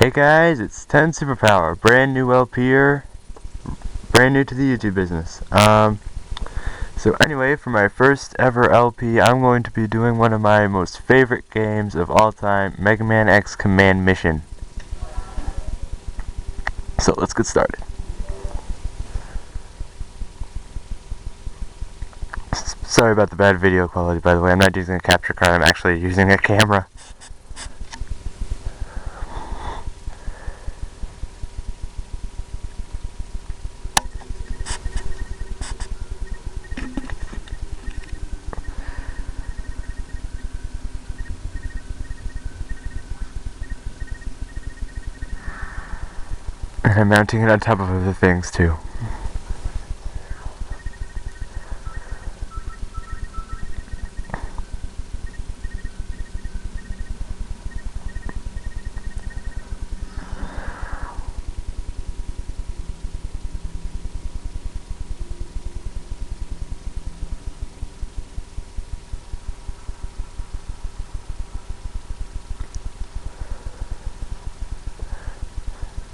Hey guys, it's 10 Superpower, brand new LPer, brand new to the YouTube business. So anyway, for my first ever LP, I'm going to be doing one of my most favorite games of all time, Megaman X Command Mission. So let's get started. Sorry about the bad video quality, by the way. I'm not using a capture card, I'm actually using a camera. And I'm mounting it on top of other things too.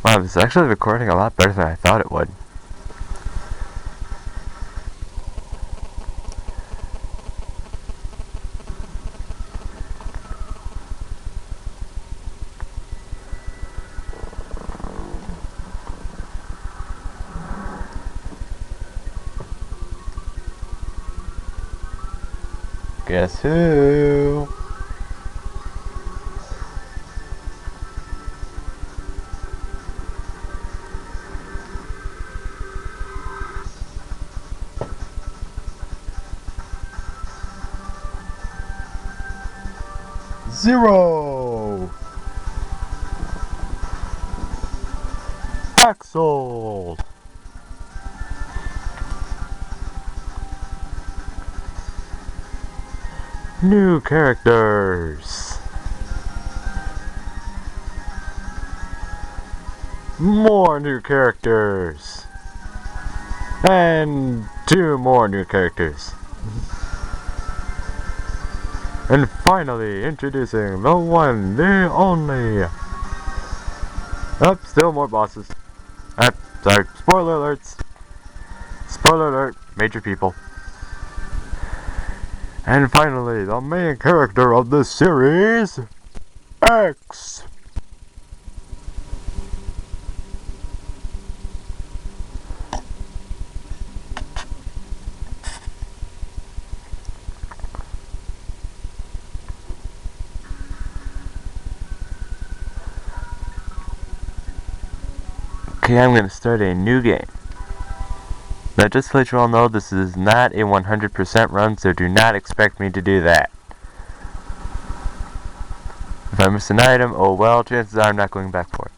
Wow, this is actually recording a lot better than I thought it would. Guess who? Zero! Axel! New characters! More new characters! And 2 more new characters. And finally, introducing the one, the only. Still more bosses. Sorry, spoiler alerts. Spoiler alert, major people. And finally, the main character of this series, X. Okay, I'm going to start a new game. Now just to let you all know, this is not a 100% run, so do not expect me to do that. If I miss an item, oh well, chances are I'm not going back for it.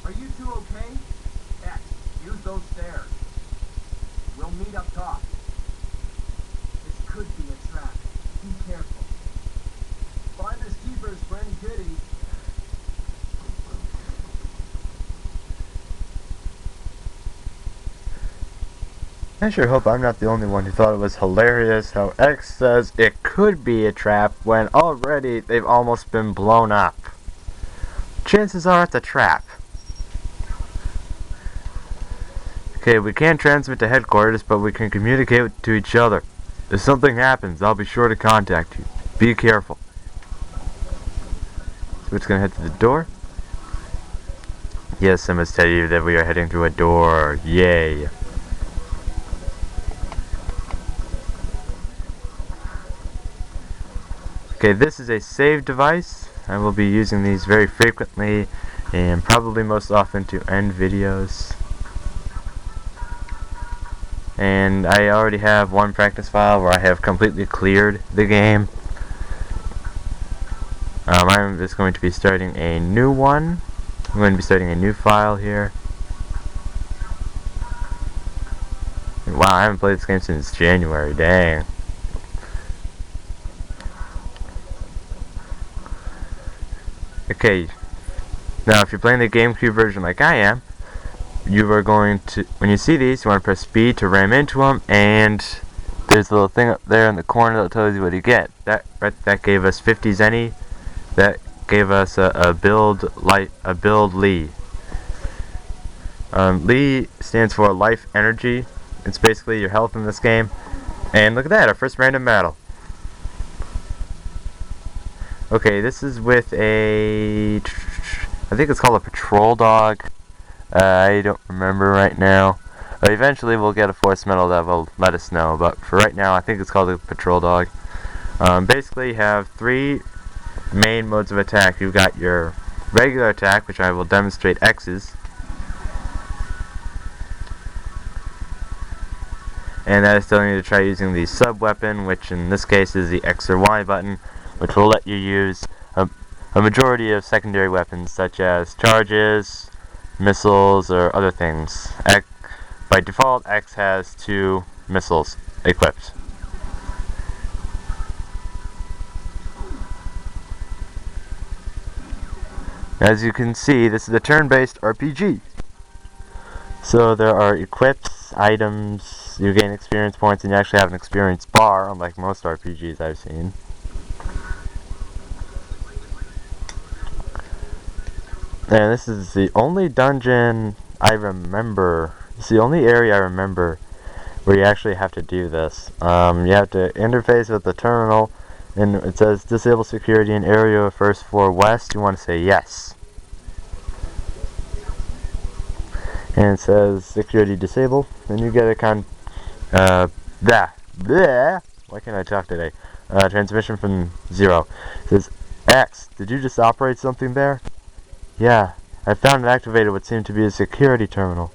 Are you two okay? X, Use those stairs. We'll meet up top. This could be a trap. Be careful. Finders keepers for any goodies. I sure hope I'm not the only one who thought it was hilarious how X says it could be a trap when already they've almost been blown up. Chances are it's a trap. Okay, we can't transmit to headquarters, but we can communicate to each other. If something happens, I'll be sure to contact you. Be careful. So we're just gonna head to the door. Yes, I must tell you that we are heading through a door. Yay. Okay, this is a save device. I will be using these very frequently and probably most often to end videos. And I already have one practice file where I have completely cleared the game. I'm just going to be starting a new one. I'm going to be starting a new file here. And wow, I haven't played this game since January, dang. Okay, now if you're playing the GameCube version like I am, you are going to, when you see these, you want to press B to ram into them, and there's a little thing up there in the corner that tells you what you get. That gave us 50 Zenny. That gave us a build Lee. Lee stands for life energy. It's basically your health in this game. And look at that, our first random battle. Okay, this is with a, I think it's called a patrol dog. I don't remember right now. Eventually we'll get a force medal that will let us know, but for right now I think it's called a patrol dog. Basically you have three main modes of attack. You've got your regular attack, which I will demonstrate X's. And that is telling you to try using the sub-weapon, which in this case is the X or Y button, which will let you use a majority of secondary weapons, such as charges, missiles, or other things. By default, X has 2 missiles equipped. As you can see, this is a turn-based RPG. So there are equips, items, you gain experience points, and you actually have an experience bar, unlike most RPGs I've seen. And this is the only dungeon I remember, it's the only area I remember where you actually have to do this. You have to interface with the terminal, and it says disable security in area first floor west. You want to say yes. And it says security disable, and you get a why can't I talk today? Transmission from 0. It says, X, did you just operate something there? Yeah, I found and activated what seemed to be a security terminal.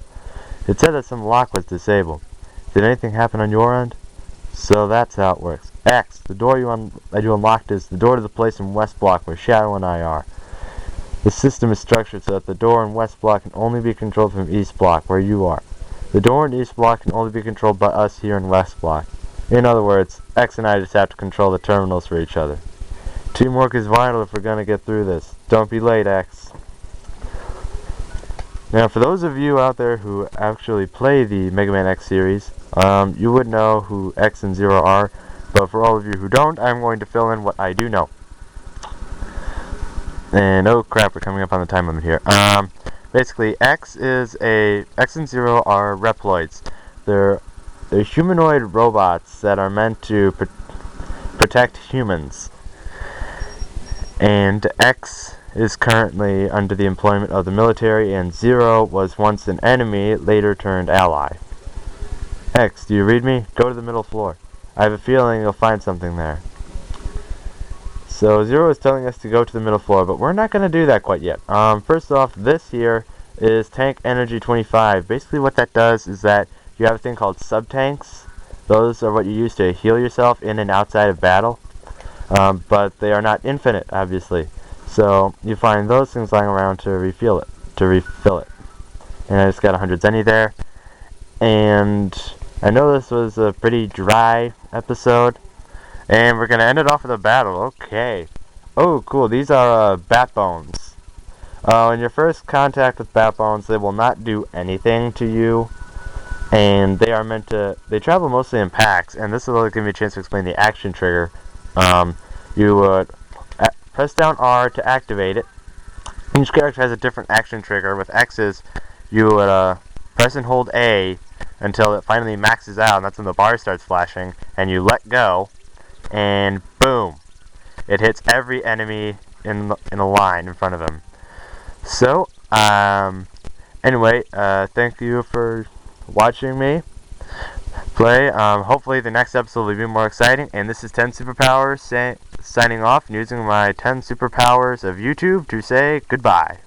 It said that some lock was disabled. Did anything happen on your end? So that's how it works. X, the door that you unlocked is the door to the place in West Block where Shadow and I are. The system is structured so that the door in West Block can only be controlled from East Block, where you are. The door in East Block can only be controlled by us here in West Block. In other words, X and I just have to control the terminals for each other. Teamwork is vital if we're going to get through this. Don't be late, X. Now, for those of you out there who actually play the Mega Man X series, you would know who X and Zero are, but for all of you who don't, I'm going to fill in what I do know. And oh crap, we're coming up on the time limit here. Basically, X and Zero are Reploids. They're humanoid robots that are meant to protect humans. And X is currently under the employment of the military, and Zero was once an enemy, later turned ally. X, do you read me? Go to the middle floor. I have a feeling you'll find something there. So Zero is telling us to go to the middle floor, but we're not going to do that quite yet. First off, this here is Tank Energy 25. Basically what that does is that you have a thing called sub-tanks. Those are what you use to heal yourself in and outside of battle. But they are not infinite, obviously. So you find those things lying around to refill it. And I just got 100 Zenny there. And I know this was a pretty dry episode, and we're gonna end it off with a battle. Okay. Oh, cool. These are bat bones. In your first contact with bat bones, they will not do anything to you, and they are meant to. They travel mostly in packs, and this will give me a chance to explain the action trigger. You would press down R to activate it. Each character has a different action trigger. With X's, you would press and hold A until it finally maxes out, and that's when the bar starts flashing, and you let go, and boom, it hits every enemy in a line in front of him. So, anyway, thank you for watching me play. Hopefully the next episode will be more exciting, and this is 10 Superpowers signing off and using my 10 Superpowers of YouTube to say goodbye.